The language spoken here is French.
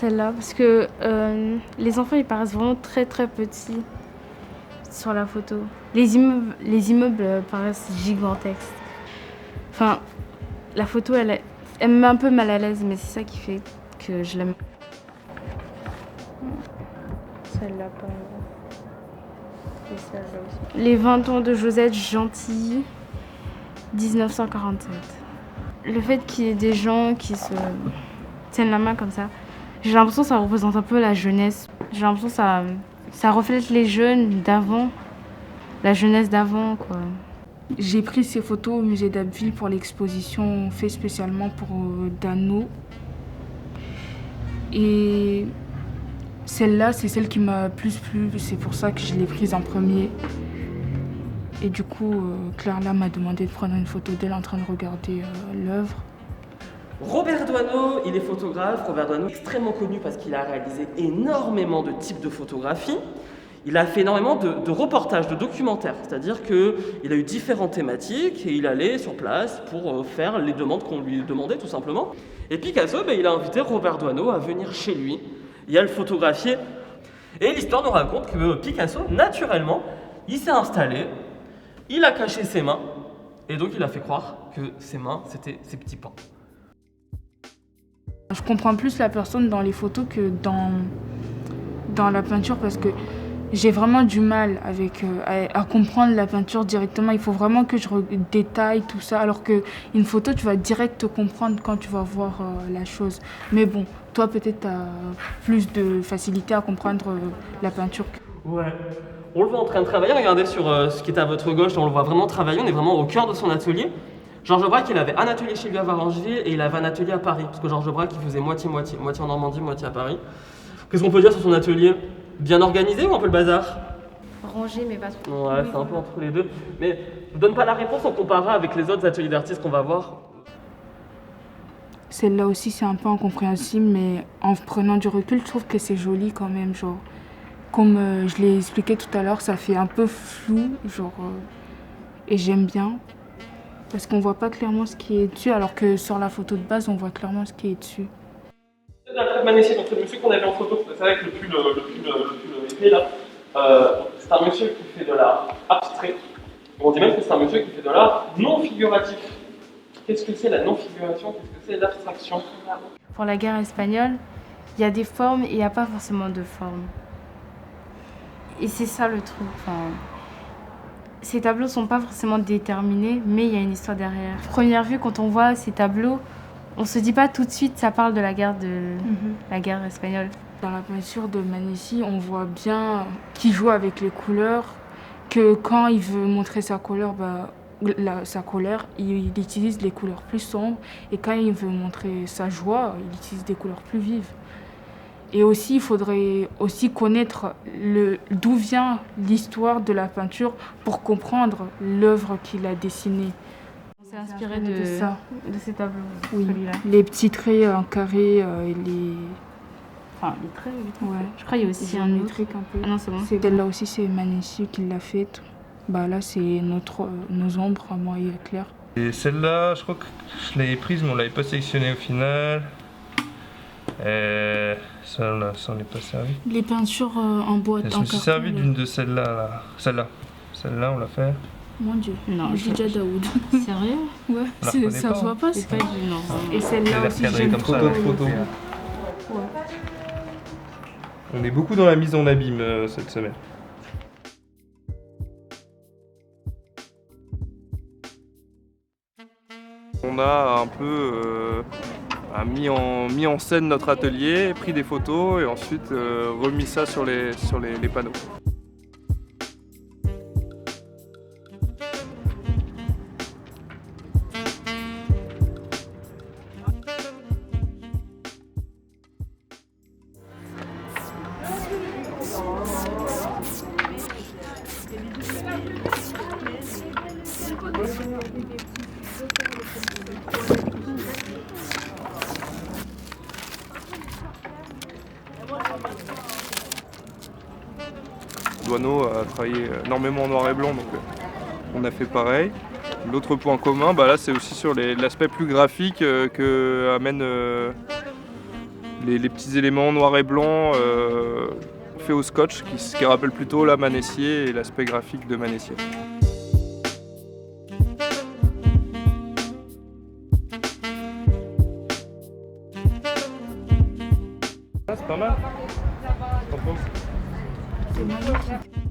celle-là parce que les enfants ils paraissent vraiment très très petits sur la photo. Les immeubles paraissent gigantesques. Enfin, la photo elle me met un peu mal à l'aise, mais c'est ça qui fait que je l'aime. Celle-là par exemple. Et celle-là aussi. Les 20 ans de Josette Gentilly, 1947. Le fait qu'il y ait des gens qui se tiennent la main comme ça, j'ai l'impression que ça représente un peu la jeunesse. J'ai l'impression que ça reflète les jeunes d'avant, la jeunesse d'avant, quoi. J'ai pris ces photos au musée d'Abbeville pour l'exposition faite spécialement pour Dano. Et celle-là, c'est celle qui m'a plus plu, c'est pour ça que je l'ai prise en premier. Et du coup, Claire là m'a demandé de prendre une photo d'elle en train de regarder l'œuvre. Robert Doisneau, il est photographe. Robert Doisneau est extrêmement connu parce qu'il a réalisé énormément de types de photographies. Il a fait énormément de reportages, de documentaires, c'est-à-dire qu'il a eu différentes thématiques et il allait sur place pour faire les demandes qu'on lui demandait tout simplement. Et Picasso, il a invité Robert Doisneau à venir chez lui et à le photographier. Et l'histoire nous raconte que Picasso, naturellement, il s'est installé, il a caché ses mains et donc il a fait croire que ses mains, c'était ses petits pains. Je comprends plus la personne dans les photos que dans la peinture parce que j'ai vraiment du mal à comprendre la peinture directement. Il faut vraiment que je détaille tout ça. Alors qu'une photo, tu vas direct te comprendre quand tu vas voir la chose. Mais bon, toi peut-être tu as plus de facilité à comprendre la peinture. Ouais. On le voit en train de travailler. Regardez sur ce qui est à votre gauche, on le voit vraiment travailler. On est vraiment au cœur de son atelier. Georges Braque, il avait un atelier chez lui à Varangeville et il avait un atelier à Paris. Parce que Georges Braque, il faisait moitié-moitié. Moitié en Normandie, moitié à Paris. Qu'est-ce qu'on peut dire sur son atelier? Bien organisé ou un peu le bazar? Rangé, mais pas trop. Ouais, c'est un peu entre les deux. Mais je ne donne pas la réponse en comparant avec les autres ateliers d'artistes qu'on va voir. Celle-là aussi, c'est un peu incompréhensible, mais en prenant du recul, je trouve que c'est joli quand même. Genre, comme je l'ai expliqué tout à l'heure, ça fait un peu flou, et j'aime bien. Parce qu'on voit pas clairement ce qui est dessus, alors que sur la photo de base, on voit clairement ce qui est dessus. Alfred Manessier, donc c'est le monsieur qu'on avait en photo, c'est avec le pull épais là. C'est un monsieur qui fait de l'art abstrait. On dit même que c'est un monsieur qui fait de l'art non figuratif. Qu'est-ce que c'est la non-figuration? Qu'est-ce que c'est l'abstraction? Pour la guerre espagnole, il y a des formes et il n'y a pas forcément de formes. Et c'est ça le truc. Ces tableaux ne sont pas forcément déterminés, mais il y a une histoire derrière. À première vue, quand on voit ces tableaux, on ne se dit pas tout de suite ça parle de la guerre espagnole. Dans la peinture de Manessier, on voit bien qu'il joue avec les couleurs, que quand il veut montrer sa colère, il utilise les couleurs plus sombres, et quand il veut montrer sa joie, il utilise des couleurs plus vives. Et aussi, il faudrait aussi connaître d'où vient l'histoire de la peinture pour comprendre l'œuvre qu'il a dessinée. On s'est inspiré de ces tableaux, oui. Celui-là. Les petits traits en carré et les... Enfin, les traits, oui. Ouais. Je crois qu'il y a aussi un autre. Un peu. Ah non, c'est bon. Celle-là aussi, c'est Manessier qui l'a faite. Là, c'est nos ombres, moi et Claire. Et celle-là, je crois que je l'avais prise, mais on l'avait pas sélectionnée au final. Ça n'est pas servi. Les peintures en boîte. Je me suis servi d'une de celles-là. Là. Celle-là, on l'a fait. Mon Dieu. Non, Didier Daoud. Sérieux? Ouais, ça se voit pas. C'est pas du non. Et celle-là aussi, j'aime comme trop. ça, d'autres photos. Ouais. On est beaucoup dans la mise en abîme cette semaine. On a un peu mis en scène notre atelier, pris des photos et ensuite remis ça sur les panneaux. Doisneau a travaillé énormément en noir et blanc, donc on a fait pareil. L'autre point commun, là c'est aussi sur l'aspect plus graphique que amène les petits éléments noirs et blancs faits au scotch qui rappellent plutôt la Manessier et l'aspect graphique de Manessier. Ah, c'est pas mal. T'en penses ? C'est magnifique.